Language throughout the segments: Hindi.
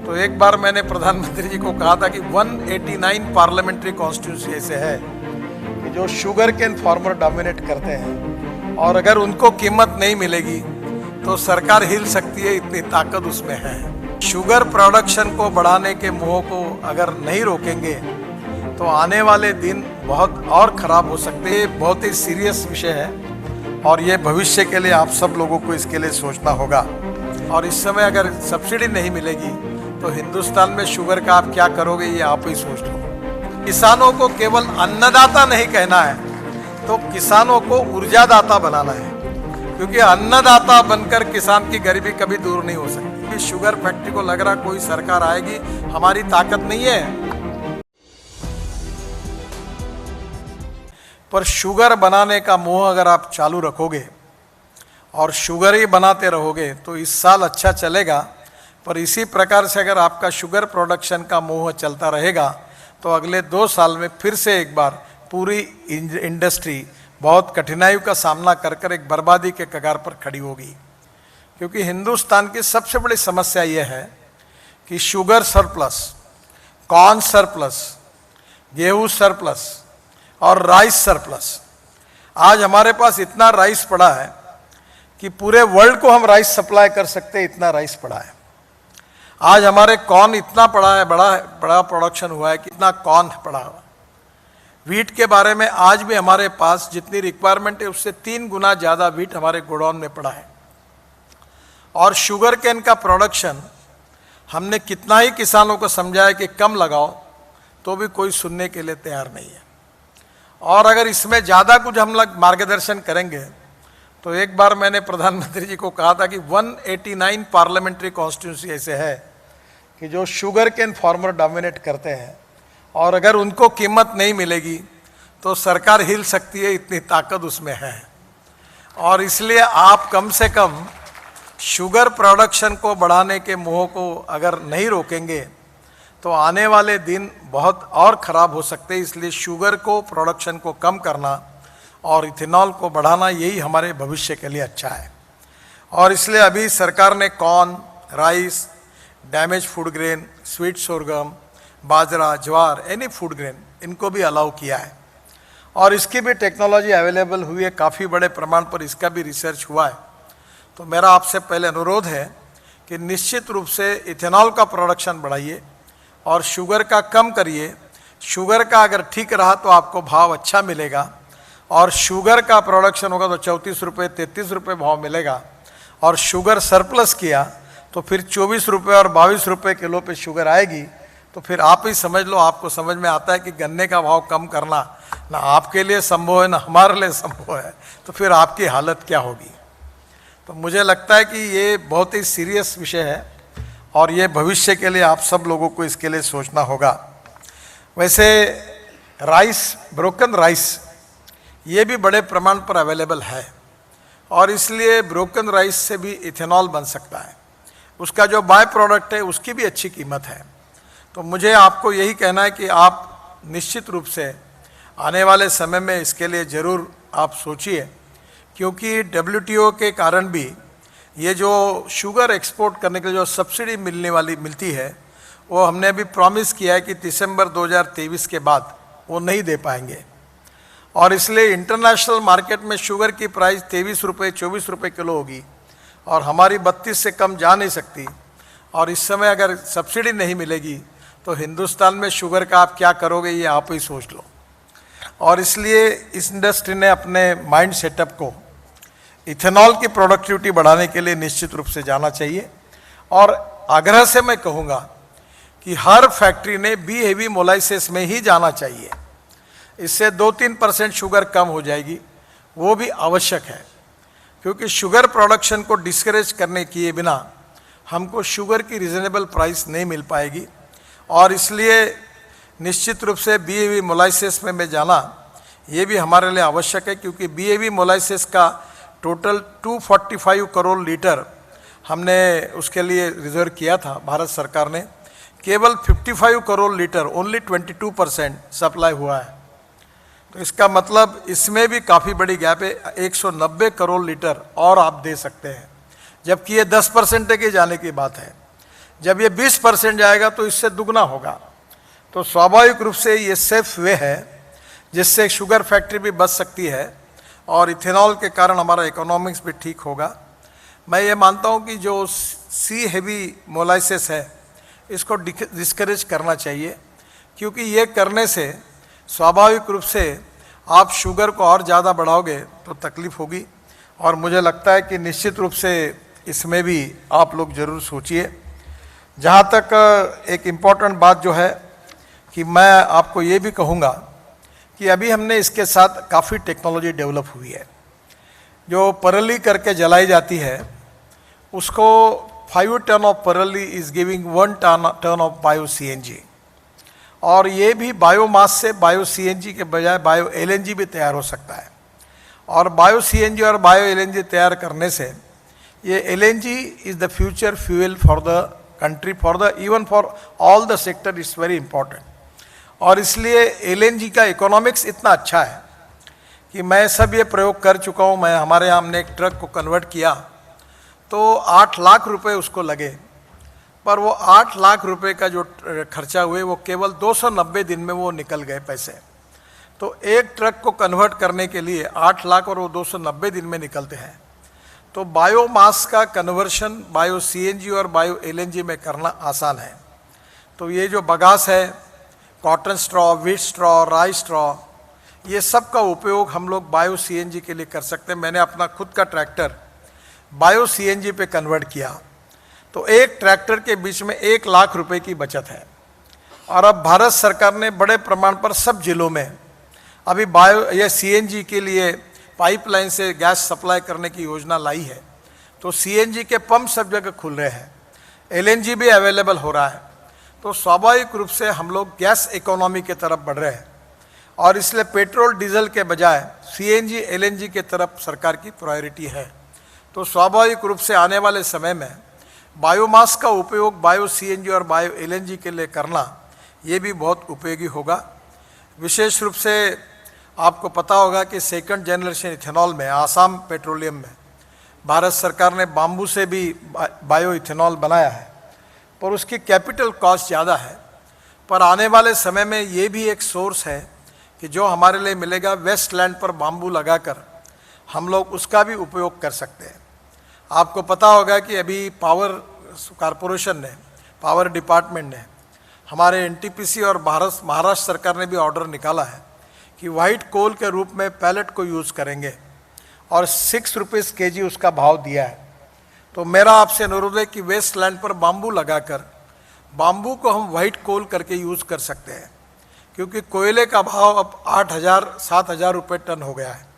तो एक बार मैंने प्रधानमंत्री जी को कहा था कि 189 पार्लियामेंट्री कॉन्स्टिट्यूंसी ऐसे है कि जो शुगर केन फार्मर डोमिनेट करते हैं और अगर उनको कीमत नहीं मिलेगी तो सरकार हिल सकती है, इतनी ताकत उसमें है। शुगर प्रोडक्शन को बढ़ाने के मोह को अगर नहीं रोकेंगे तो आने वाले दिन बहुत और ख़राब हो सकते हैं। ये बहुत ही सीरियस विषय है और ये भविष्य के लिए आप सब लोगों को इसके लिए सोचना होगा। और इस समय अगर सब्सिडी नहीं मिलेगी तो हिंदुस्तान में शुगर का आप क्या करोगे, ये आप ही सोच लो। किसानों को केवल अन्नदाता नहीं कहना है, तो किसानों को ऊर्जादाता बनाना है, क्योंकि अन्नदाता बनकर किसान की गरीबी कभी दूर नहीं हो सकती। शुगर फैक्ट्री को लग रहा कोई सरकार आएगी, हमारी ताकत नहीं है। पर शुगर बनाने का मोह अगर आप चालू रखोगे और शुगर ही बनाते रहोगे तो इस साल अच्छा चलेगा, पर इसी प्रकार से अगर आपका शुगर प्रोडक्शन का मोह चलता रहेगा तो अगले 2 साल में फिर से एक बार पूरी इंडस्ट्री बहुत कठिनाइयों का सामना कर कर एक बर्बादी के कगार पर खड़ी होगी। क्योंकि हिंदुस्तान की सबसे बड़ी समस्या यह है कि शुगर सरप्लस, कॉर्न सरप्लस, गेहूँ सरप्लस और राइस सरप्लस। आज हमारे पास इतना राइस पड़ा है कि पूरे वर्ल्ड को हम राइस सप्लाई कर सकते हैं, इतना राइस पड़ा है। आज हमारे कॉर्न इतना पड़ा है, बड़ा प्रोडक्शन हुआ है कि इतना कॉर्न पड़ा हुआ। वीट के बारे में आज भी हमारे पास जितनी रिक्वायरमेंट है उससे 3 गुना ज़्यादा वीट हमारे गोडाउन में पड़ा है। और शुगर केन का प्रोडक्शन हमने कितना ही किसानों को समझाया कि कम लगाओ, तो भी कोई सुनने के लिए तैयार नहीं है। और अगर इसमें ज़्यादा कुछ हम लोग मार्गदर्शन करेंगे तो एक बार मैंने प्रधानमंत्री जी को कहा था कि 189 पार्लियामेंट्री कॉन्स्टिट्यूंसी ऐसे है कि जो शुगर केन फार्मर डोमिनेट करते हैं और अगर उनको कीमत नहीं मिलेगी तो सरकार हिल सकती है, इतनी ताकत उसमें है। और इसलिए आप कम से कम शुगर प्रोडक्शन को बढ़ाने के मोह को अगर नहीं रोकेंगे तो आने वाले दिन बहुत और ख़राब हो सकते हैं। इसलिए शुगर को प्रोडक्शन को कम करना और इथेनॉल को बढ़ाना, यही हमारे भविष्य के लिए अच्छा है। और इसलिए अभी सरकार ने corn, rice, damage food grain, sweet sorghum, bajra, jowar, any food grain, इनको भी अलाउ किया है। और इसकी भी टेक्नोलॉजी अवेलेबल हुई है, काफ़ी बड़े प्रमाण पर इसका भी रिसर्च हुआ है। तो मेरा आपसे पहले अनुरोध है कि निश्चित रूप से इथेनॉल का प्रोडक्शन बढ़ाइए और शुगर का कम करिए। शुगर का अगर ठीक रहा तो आपको भाव अच्छा मिलेगा, और शुगर का प्रोडक्शन होगा तो 34 रुपये 33 रुपये भाव मिलेगा। और शुगर सरप्लस किया तो फिर 24 रुपये और 22 रुपये किलो पे शुगर आएगी। तो फिर आप ही समझ लो, आपको समझ में आता है कि गन्ने का भाव कम करना ना आपके लिए संभव है ना हमारे लिए संभव है, तो फिर आपकी हालत क्या होगी। तो मुझे लगता है कि ये बहुत ही सीरियस विषय है और ये भविष्य के लिए आप सब लोगों को इसके लिए सोचना होगा। वैसे राइस, ब्रोकन राइस, ये भी बड़े प्रमाण पर अवेलेबल है और इसलिए ब्रोकन राइस से भी इथेनॉल बन सकता है। उसका जो बाय प्रोडक्ट है उसकी भी अच्छी कीमत है। तो मुझे आपको यही कहना है कि आप निश्चित रूप से आने वाले समय में इसके लिए ज़रूर आप सोचिए, क्योंकि WTO के कारण भी ये जो शुगर एक्सपोर्ट करने के लिए जो सब्सिडी मिलती है वो हमने अभी प्रॉमिस किया है कि दिसंबर 2023 के बाद वो नहीं दे पाएंगे। और इसलिए इंटरनेशनल मार्केट में शुगर की प्राइस 23 रुपये 24 रुपये किलो होगी और हमारी 32 से कम जा नहीं सकती। और इस समय अगर सब्सिडी नहीं मिलेगी तो हिंदुस्तान में शुगर का आप क्या करोगे, ये आप ही सोच लो। और इसलिए इस इंडस्ट्री ने अपने माइंड सेटअप को इथेनॉल की प्रोडक्टिविटी बढ़ाने के लिए निश्चित रूप से जाना चाहिए। और आग्रह से मैं कहूँगा कि हर फैक्ट्री ने बी हेवी मोलाइसिस में ही जाना चाहिए। इससे 2-3% शुगर कम हो जाएगी, वो भी आवश्यक है, क्योंकि शुगर प्रोडक्शन को डिस्करेज करने किए बिना हमको शुगर की रिजनेबल प्राइस नहीं मिल पाएगी। और इसलिए निश्चित रूप से बी हेवी मोलाइसिस में जाना ये भी हमारे लिए आवश्यक है, क्योंकि बी हेवी मोलाइसिस का टोटल 245 करोड़ लीटर हमने उसके लिए रिजर्व किया था भारत सरकार ने। केवल 55 करोड़ लीटर, ओनली 22% सप्लाई हुआ है। तो इसका मतलब इसमें भी काफ़ी बड़ी गैप है। 190 करोड़ लीटर और आप दे सकते हैं, जबकि ये 10% के जाने की बात है। जब ये 20% जाएगा तो इससे दुगना होगा। तो स्वाभाविक रूप से ये सेफ वे है जिससे शुगर फैक्ट्री भी बच सकती है और इथेनॉल के कारण हमारा इकोनॉमिक्स भी ठीक होगा। मैं ये मानता हूँ कि जो सी हेवी मोलाइसिस है इसको डिस्करेज करना चाहिए, क्योंकि ये करने से स्वाभाविक रूप से आप शुगर को और ज़्यादा बढ़ाओगे तो तकलीफ होगी। और मुझे लगता है कि निश्चित रूप से इसमें भी आप लोग ज़रूर सोचिए। जहाँ तक एक इम्पॉर्टेंट बात जो है कि मैं आपको ये भी कहूँगा कि अभी हमने इसके साथ काफ़ी टेक्नोलॉजी डेवलप हुई है। जो परली करके जलाई जाती है उसको 5 टन ऑफ परली is giving 1 ton of bio CNG, और ये भी बायोमास से बायो CNG के बजाय बायो LNG भी तैयार हो सकता है। और बायो CNG और बायो LNG तैयार करने से ये LNG is the future fuel for the country, for the even for all the sector is very important. और इसलिए LNG का इकोनॉमिक्स इतना अच्छा है कि मैं सब ये प्रयोग कर चुका हूँ। मैं हमारे यहाँ हमने एक ट्रक को कन्वर्ट किया तो 8 लाख रुपए उसको लगे, पर वो 8 लाख रुपए का जो खर्चा हुए वो केवल 290 दिन में वो निकल गए पैसे। तो एक ट्रक को कन्वर्ट करने के लिए 8 लाख और वो 290 दिन में निकलते हैं। तो बायोमास का कन्वर्शन बायो CNG और बायो LNG में करना आसान है। तो ये जो बगास है, कॉटन स्ट्रॉ, व्हीट स्ट्रॉ, राई स्ट्रॉ, ये सब का उपयोग हम लोग बायो CNG के लिए कर सकते हैं। मैंने अपना खुद का ट्रैक्टर बायो CNG पे कन्वर्ट किया तो एक ट्रैक्टर के बीच में 1 लाख रुपए की बचत है। और अब भारत सरकार ने बड़े प्रमाण पर सब जिलों में अभी बायो या CNG के लिए पाइपलाइन से गैस सप्लाई करने की योजना लाई है। तो CNG के पंप सब जगह खुल रहे हैं, LNG भी अवेलेबल हो रहा है। तो स्वाभाविक रूप से हम लोग गैस इकोनॉमी की तरफ बढ़ रहे हैं और इसलिए पेट्रोल डीजल के बजाय CNG LNG के तरफ सरकार की प्रायोरिटी है। तो स्वाभाविक रूप से आने वाले समय में बायोमास का उपयोग बायो CNG और बायो LNG के लिए करना ये भी बहुत उपयोगी होगा। विशेष रूप से आपको पता होगा कि 2nd जनरेशन इथेनॉल में आसाम पेट्रोलियम में भारत सरकार ने बाम्बू से भी बायो इथेनॉल बनाया है, पर उसकी कैपिटल कॉस्ट ज़्यादा है। पर आने वाले समय में ये भी एक सोर्स है कि जो हमारे लिए मिलेगा, वेस्ट लैंड पर बाम्बू लगाकर हम लोग उसका भी उपयोग कर सकते हैं। आपको पता होगा कि अभी पावर कॉरपोरेशन ने, पावर डिपार्टमेंट ने, हमारे NTPC और महाराष्ट्र सरकार ने भी ऑर्डर निकाला है कि वाइट कोल के रूप में पैलेट को यूज़ करेंगे और 6 रुपीज़ kg उसका भाव दिया है। तो मेरा आपसे अनुरोध है कि वेस्ट लैंड पर बाम्बू लगाकर बाम्बू को हम वाइट कोल करके यूज़ कर सकते हैं, क्योंकि कोयले का भाव अब 8,000-7,000 रुपये टन हो गया है।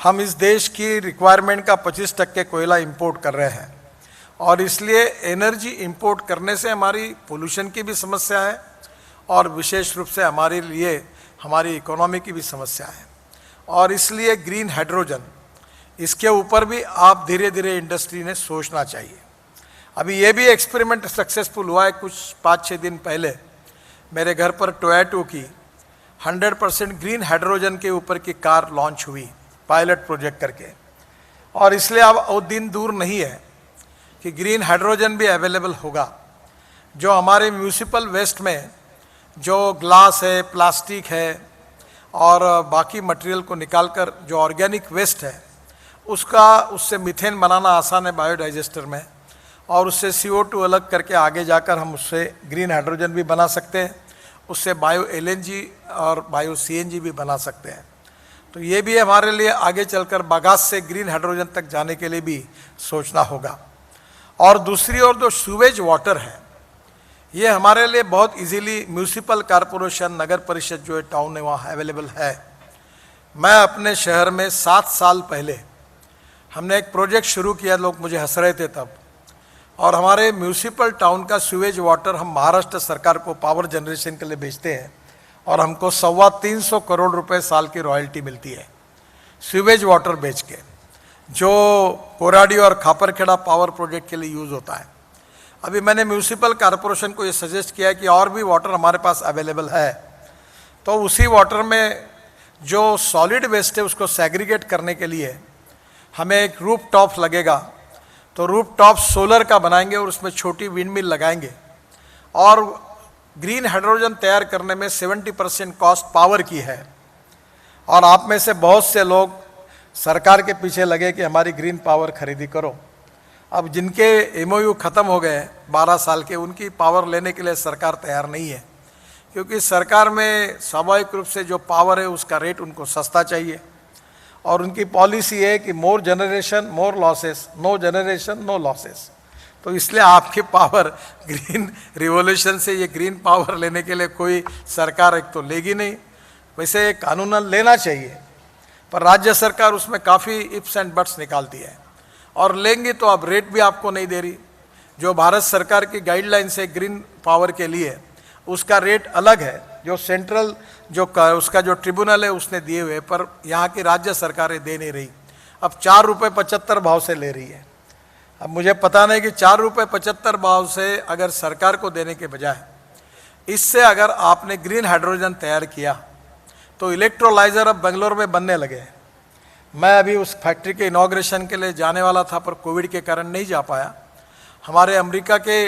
हम इस देश की रिक्वायरमेंट का 25% कोयला इंपोर्ट कर रहे हैं और इसलिए एनर्जी इंपोर्ट करने से हमारी पोल्यूशन की भी समस्या है और विशेष रूप से हमारे लिए हमारी इकोनॉमी की भी समस्या है। और इसलिए ग्रीन हाइड्रोजन, इसके ऊपर भी आप धीरे धीरे इंडस्ट्री ने सोचना चाहिए। अभी ये भी एक्सपेरिमेंट सक्सेसफुल हुआ है। कुछ 5-6 दिन पहले मेरे घर पर टोयोटा की 100% ग्रीन हाइड्रोजन के ऊपर की कार लॉन्च हुई पायलट प्रोजेक्ट करके। और इसलिए अब वो दिन दूर नहीं है कि ग्रीन हाइड्रोजन भी अवेलेबल होगा। जो हमारे म्यूनिसिपल वेस्ट में जो ग्लास है, प्लास्टिक है और बाकी मटेरियल को निकालकर जो ऑर्गेनिक वेस्ट है उससे मीथेन बनाना आसान है बायोडाइजेस्टर में, और उससे CO2 अलग करके आगे जाकर हम उससे ग्रीन हाइड्रोजन भी बना सकते हैं, उससे बायो LNG और बायो CNG भी बना सकते हैं। तो ये भी हमारे लिए आगे चलकर बगास से ग्रीन हाइड्रोजन तक जाने के लिए भी सोचना होगा। और दूसरी ओर जो सीवेज वाटर है, ये हमारे लिए बहुत इजीली म्यूनिसिपल कॉरपोरेशन, नगर परिषद जो है टाउन में वहाँ अवेलेबल है। मैं अपने शहर में 7 साल पहले हमने एक प्रोजेक्ट शुरू किया, लोग मुझे हंस रहे थे तब, और हमारे म्यूनिसिपल टाउन का सीवेज वाटर हम महाराष्ट्र सरकार को पावर जनरेशन के लिए बेचते हैं और हमको 325 करोड़ रुपए साल की रॉयल्टी मिलती है सीवेज वाटर बेच के, जो कोराडी और खापरखेड़ा पावर प्रोजेक्ट के लिए यूज़ होता है। अभी मैंने म्यूनिसिपल कॉरपोरेशन को ये सजेस्ट किया है कि और भी वाटर हमारे पास अवेलेबल है, तो उसी वाटर में जो सॉलिड वेस्ट है उसको सेग्रीगेट करने के लिए हमें एक रूफ टॉप लगेगा। तो रूफ टॉप सोलर का बनाएंगे और उसमें छोटी विंड मिल लगाएंगे। और ग्रीन हाइड्रोजन तैयार करने में 70% कॉस्ट पावर की है। और आप में से बहुत से लोग सरकार के पीछे लगे कि हमारी ग्रीन पावर खरीदी करो। अब जिनके एमओयू ख़त्म हो गए 12 साल के, उनकी पावर लेने के लिए सरकार तैयार नहीं है, क्योंकि सरकार में स्वाभाविक रूप से जो पावर है उसका रेट उनको सस्ता चाहिए। और उनकी पॉलिसी है कि more generation more losses, no generation no losses. तो इसलिए आपकी पावर ग्रीन रिवॉल्यूशन से ये ग्रीन पावर लेने के लिए कोई सरकार एक तो लेगी नहीं। वैसे कानूनन लेना चाहिए, पर राज्य सरकार उसमें काफ़ी इफ्स एंड बट्स निकालती है, और लेंगी तो अब रेट भी आपको नहीं दे रही। जो भारत सरकार की गाइडलाइंस है ग्रीन पावर के लिए, उसका रेट अलग है, जो सेंट्रल उसका जो ट्रिब्यूनल है उसने दिए हुए, पर यहाँ की राज्य सरकारें दे नहीं रही। अब 4 रुपये 75 भाव से ले रही है। अब मुझे पता नहीं कि 4 रुपये 75 भाव से अगर सरकार को देने के बजाय इससे अगर आपने ग्रीन हाइड्रोजन तैयार किया तो इलेक्ट्रोलाइजर अब बेंगलोर में बनने लगे हैं। मैं अभी उस फैक्ट्री के इनॉग्रेशन के लिए जाने वाला था, पर कोविड के कारण नहीं जा पाया। हमारे अमेरिका के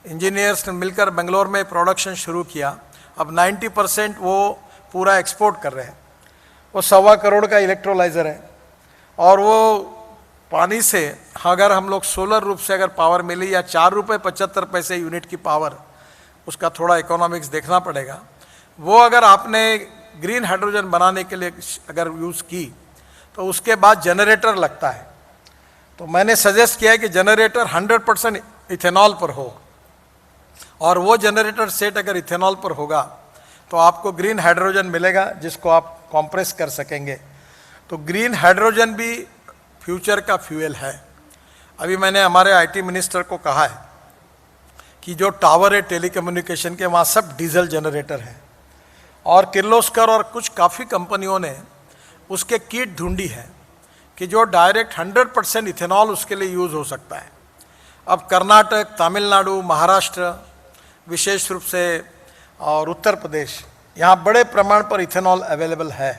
इंजीनियर्स ने मिलकर बेंगलोर में प्रोडक्शन शुरू किया। अब 90% वो पूरा एक्सपोर्ट कर रहे हैं। वो 1.25 करोड़ का इलेक्ट्रोलाइजर है, और वो पानी से अगर हम लोग सोलर रूप से अगर पावर मिली, या 4 रुपये 75 पैसे यूनिट की पावर, उसका थोड़ा इकोनॉमिक्स देखना पड़ेगा। वो अगर आपने ग्रीन हाइड्रोजन बनाने के लिए अगर यूज़ की तो उसके बाद जनरेटर लगता है। तो मैंने सजेस्ट किया है कि जनरेटर 100% इथेनॉल पर हो, और वो जनरेटर सेट अगर इथेनॉल पर होगा तो आपको ग्रीन हाइड्रोजन मिलेगा जिसको आप कॉम्प्रेस कर सकेंगे। तो ग्रीन हाइड्रोजन भी फ्यूचर का फ्यूल है। अभी मैंने हमारे आईटी मिनिस्टर को कहा है कि जो टावर है टेलीकम्युनिकेशन के, वहाँ सब डीजल जनरेटर है, और किर्लोस्कर और कुछ काफ़ी कंपनियों ने उसके किट ढूंढी है कि जो डायरेक्ट 100% इथेनॉल उसके लिए यूज़ हो सकता है। अब कर्नाटक, तमिलनाडु, महाराष्ट्र विशेष रूप से और उत्तर प्रदेश, यहाँ बड़े प्रमाण पर इथेनॉल अवेलेबल है।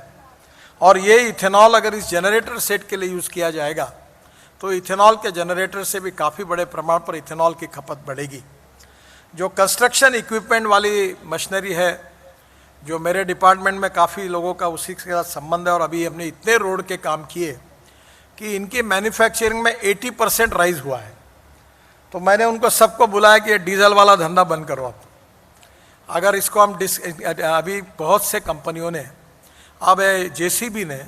और ये इथेनॉल अगर इस जनरेटर सेट के लिए यूज़ किया जाएगा तो इथेनॉल के जनरेटर से भी काफ़ी बड़े प्रमाण पर इथेनॉल की खपत बढ़ेगी। जो कंस्ट्रक्शन इक्विपमेंट वाली मशीनरी है, जो मेरे डिपार्टमेंट में काफ़ी लोगों का उसी के साथ संबंध है, और अभी हमने इतने रोड के काम किए कि इनकी मैन्युफैक्चरिंग में 80% राइज हुआ है। तो मैंने उनको सबको बुलाया कि ये डीजल वाला धंधा बंद करो आप। अगर इसको हम अभी बहुत से कंपनियों ने, अब जेसीबी ने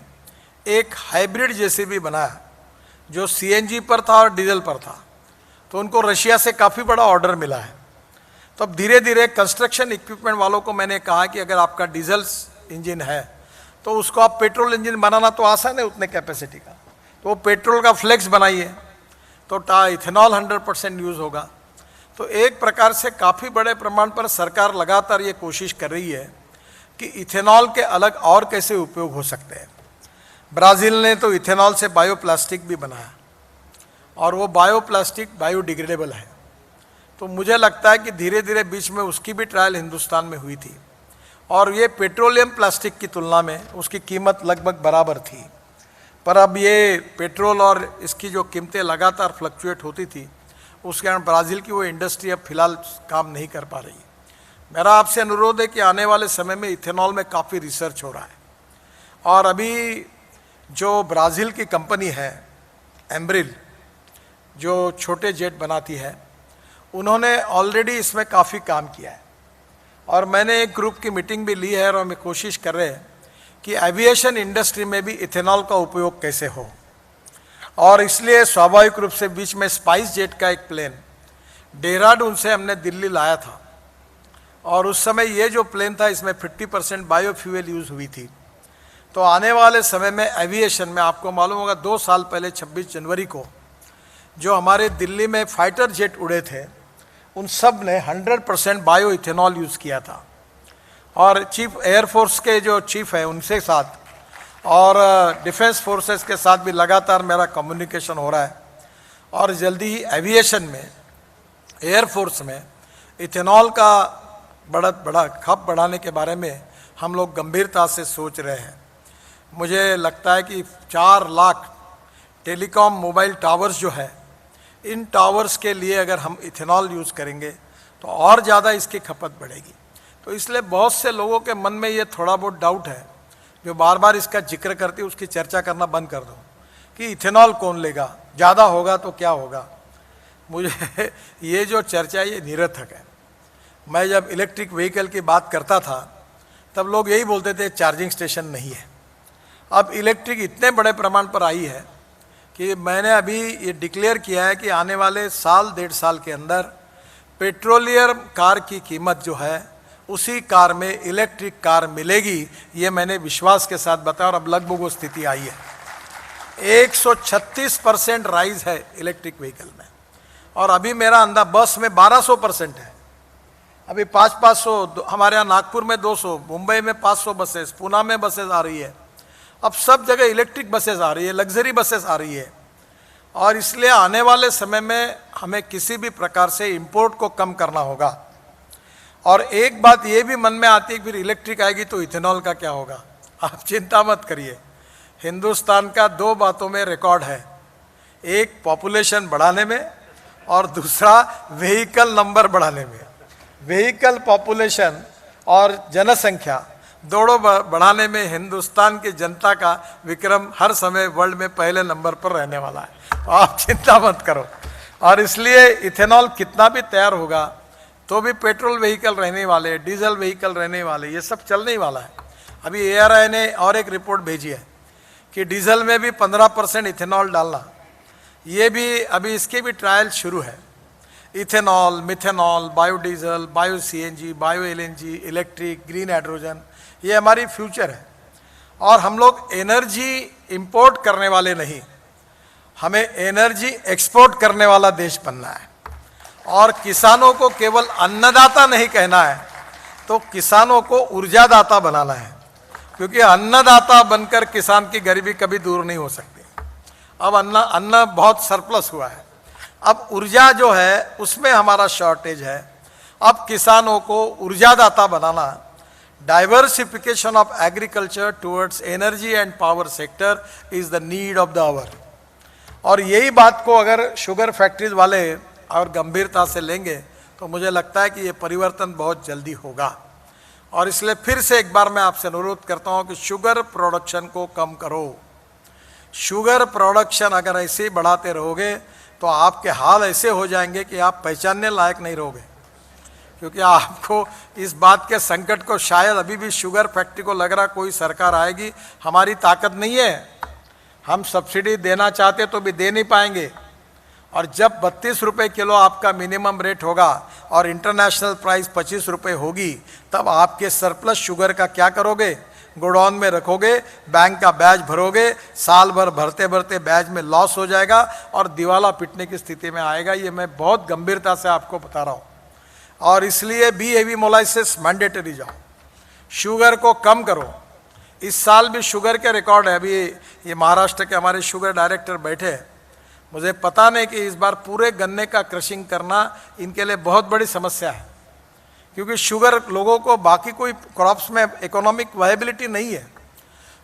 एक हाइब्रिड जेसीबी बनाया जो सीएनजी पर था और डीजल पर था, तो उनको रशिया से काफ़ी बड़ा ऑर्डर मिला है। तो अब धीरे धीरे कंस्ट्रक्शन इक्विपमेंट वालों को मैंने कहा कि अगर आपका डीजल इंजन है तो उसको आप पेट्रोल इंजन बनाना तो आसान है उतने कैपेसिटी का, तो वो पेट्रोल का फ्लेक्स बनाइए, तो इथेनॉल 100% यूज़ होगा। तो एक प्रकार से काफ़ी बड़े प्रमाण पर सरकार लगातार ये कोशिश कर रही है कि इथेनॉल के अलग और कैसे उपयोग हो सकते हैं। ब्राज़ील ने तो इथेनॉल से बायोप्लास्टिक भी बनाया, और वो बायोप्लास्टिक बायोडिग्रेडेबल है। तो मुझे लगता है कि धीरे धीरे बीच में उसकी भी ट्रायल हिंदुस्तान में हुई थी, और ये पेट्रोलियम प्लास्टिक की तुलना में उसकी कीमत लगभग बराबर थी। पर अब ये पेट्रोल और इसकी जो कीमतें लगातार फ्लक्चुएट होती थी, उसके कारण ब्राज़ील की वो इंडस्ट्री अब फिलहाल काम नहीं कर पा रही। मेरा आपसे अनुरोध है कि आने वाले समय में इथेनॉल में काफ़ी रिसर्च हो रहा है, और अभी जो ब्राज़ील की कंपनी है एम्ब्रिल, जो छोटे जेट बनाती है, उन्होंने ऑलरेडी इसमें काफ़ी काम किया है। और मैंने एक ग्रुप की मीटिंग भी ली है, और हम कोशिश कर रहे हैं कि एविएशन इंडस्ट्री में भी इथेनॉल का उपयोग कैसे हो। और इसलिए स्वाभाविक रूप से बीच में स्पाइस जेट का एक प्लेन देहरादून से हमने दिल्ली लाया था, और उस समय ये जो प्लेन था इसमें 50% बायोफ्यूल यूज़ हुई थी। तो आने वाले समय में एविएशन में आपको मालूम होगा 2 साल पहले 26 जनवरी को जो हमारे दिल्ली में फाइटर जेट उड़े थे, उन सब ने 100% बायो इथेनॉल यूज़ किया था। और चीफ एयरफोर्स के जो चीफ है उनसे साथ, और डिफेंस फोर्सेस के साथ भी लगातार मेरा कम्युनिकेशन हो रहा है, और जल्दी ही एविएशन में, एयरफोर्स में इथेनॉल का बड़ा खप बढ़ाने के बारे में हम लोग गंभीरता से सोच रहे हैं। मुझे लगता है कि 4 लाख टेलीकॉम मोबाइल टावर्स जो है इन टावर्स के लिए अगर हम इथेनॉल यूज़ करेंगे तो और ज़्यादा इसकी खपत बढ़ेगी। तो इसलिए बहुत से लोगों के मन में ये थोड़ा बहुत डाउट है, जो बार बार इसका जिक्र करती है, उसकी चर्चा करना बंद कर दो कि इथेनॉल कौन लेगा, ज़्यादा होगा तो क्या होगा। मुझे ये जो चर्चा है ये निरर्थक है। मैं जब इलेक्ट्रिक व्हीकल की बात करता था तब लोग यही बोलते थे चार्जिंग स्टेशन नहीं है। अब इलेक्ट्रिक इतने बड़े प्रमाण पर आई है कि मैंने अभी ये डिक्लेयर किया है कि आने वाले साल 1.5 साल के अंदर पेट्रोलियम कार की कीमत जो है उसी कार में इलेक्ट्रिक कार मिलेगी। ये मैंने विश्वास के साथ बताया और अब लगभग वो स्थिति आई है। 136% राइज है इलेक्ट्रिक व्हीकल में, और अभी मेरा अंदाज बस में 1200% है। अभी 500 हमारे यहाँ नागपुर में 200, मुंबई में 500 बसेस, पूना में बसेस आ रही है। अब सब जगह इलेक्ट्रिक बसेस आ रही है, लग्जरी बसेस आ रही है। और इसलिए आने वाले समय में हमें किसी भी प्रकार से इंपोर्ट को कम करना होगा। और एक बात ये भी मन में आती है कि फिर इलेक्ट्रिक आएगी तो इथेनॉल का क्या होगा। आप चिंता मत करिए, हिंदुस्तान का 2 बातों में रिकॉर्ड है, एक पॉपुलेशन बढ़ाने में और दूसरा व्हीकल नंबर बढ़ाने में। व्हीकल पॉपुलेशन और जनसंख्या दोनों बढ़ाने में हिंदुस्तान की जनता का विक्रम हर समय वर्ल्ड में पहले नंबर पर रहने वाला है। तो आप चिंता मत करो। और इसलिए इथेनॉल कितना भी तैयार होगा तो भी पेट्रोल व्हीकल रहने वाले, डीजल व्हीकल रहने वाले, ये सब चलने ही वाला है। अभी ARI ने और एक रिपोर्ट भेजी है कि डीजल में भी 15% इथेनॉल डालना, ये भी अभी इसके भी ट्रायल शुरू है। Ethanol, methanol, biodiesel, bio CNG, bio LNG, electric, green hydrogen, ये हमारी फ्यूचर है। और हम लोग एनर्जी इंपोर्ट करने वाले नहीं, हमें एनर्जी एक्सपोर्ट करने वाला देश बनना है। और किसानों को केवल अन्नदाता नहीं कहना है, तो किसानों को ऊर्जादाता बनाना है, क्योंकि अन्नदाता बनकर किसान की गरीबी कभी दूर नहीं हो सकती। अब अन्न बहुत सरप्लस हुआ है, अब ऊर्जा जो है उसमें हमारा शॉर्टेज है। अब किसानों को ऊर्जादाता बनाना, diversification of agriculture towards energy and power sector is the need of the hour. और यही बात को अगर शुगर फैक्ट्रीज वाले और गंभीरता से लेंगे तो मुझे लगता है कि ये परिवर्तन बहुत जल्दी होगा। और इसलिए फिर से एक बार मैं आपसे अनुरोध करता हूँ कि शुगर प्रोडक्शन को कम करो। शुगर प्रोडक्शन अगर ऐसे ही बढ़ाते रहोगे तो आपके हाल ऐसे हो जाएंगे कि आप पहचानने लायक नहीं रहोगे। क्योंकि आपको इस बात के संकट को शायद अभी भी शुगर फैक्ट्री को लग रहा कोई सरकार आएगी, हमारी ताकत नहीं है, हम सब्सिडी देना चाहते तो भी दे नहीं पाएंगे। और जब 32 रुपये किलो आपका मिनिमम रेट होगा और इंटरनेशनल प्राइस 25 रुपये होगी, तब आपके सरप्लस शुगर का क्या करोगे? गोडाउन में रखोगे, बैंक का ब्याज भरोगे, साल भर भरते भरते ब्याज में लॉस हो जाएगा और दिवाला पिटने की स्थिति में आएगा। ये मैं बहुत गंभीरता से आपको बता रहा हूँ। और इसलिए बी हेवी मोलाइसिस मैंडेटरी जाओ, शुगर को कम करो। इस साल भी शुगर के रिकॉर्ड है। अभी ये महाराष्ट्र के हमारे शुगर डायरेक्टर बैठे हैं, मुझे पता नहीं कि इस बार पूरे गन्ने का क्रशिंग करना इनके लिए बहुत बड़ी समस्या है, क्योंकि शुगर लोगों को बाकी कोई क्रॉप्स में इकोनॉमिक वायबिलिटी नहीं है।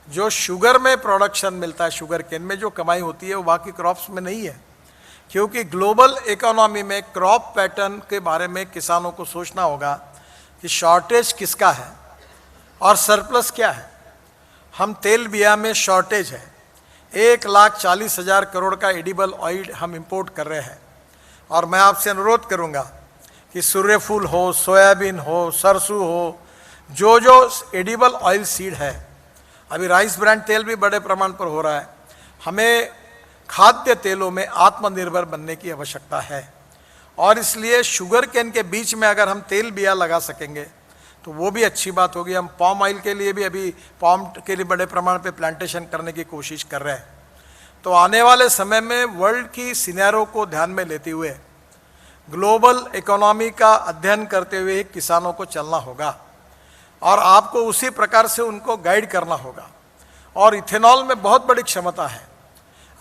जो शुगर में प्रोडक्शन मिलता है, शुगर केन में जो कमाई होती है वो बाकी क्रॉप्स में नहीं है। क्योंकि ग्लोबल इकोनॉमी में क्रॉप पैटर्न के बारे में किसानों को सोचना होगा कि शॉर्टेज किसका है और सरप्लस क्या है। हम तेल बिया में शॉर्टेज है, 1,40,000 करोड़ का एडिबल ऑयल हम इंपोर्ट कर रहे हैं। और मैं आपसे अनुरोध करूंगा कि सूर्यफूल हो, सोयाबीन हो, सरसों हो, जो एडिबल ऑयल सीड है, अभी राइस ब्रांड तेल भी बड़े प्रमाण पर हो रहा है, हमें खाद्य तेलों में आत्मनिर्भर बनने की आवश्यकता है। और इसलिए शुगर केन के बीच में अगर हम तेल बिया लगा सकेंगे तो वो भी अच्छी बात होगी। हम पाम ऑयल के लिए भी अभी पाम के लिए बड़े प्रमाण पे प्लांटेशन करने की कोशिश कर रहे हैं। तो आने वाले समय में वर्ल्ड की सिनेरियो को ध्यान में लेते हुए, ग्लोबल इकोनॉमी का अध्ययन करते हुए किसानों को चलना होगा और आपको उसी प्रकार से उनको गाइड करना होगा। और इथेनॉल में बहुत बड़ी क्षमता है।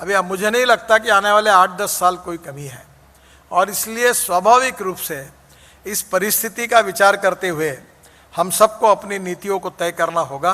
अभी अब मुझे नहीं लगता कि आने वाले 8-10 साल कोई कमी है। और इसलिए स्वाभाविक रूप से इस परिस्थिति का विचार करते हुए हम सबको अपनी नीतियों को तय करना होगा।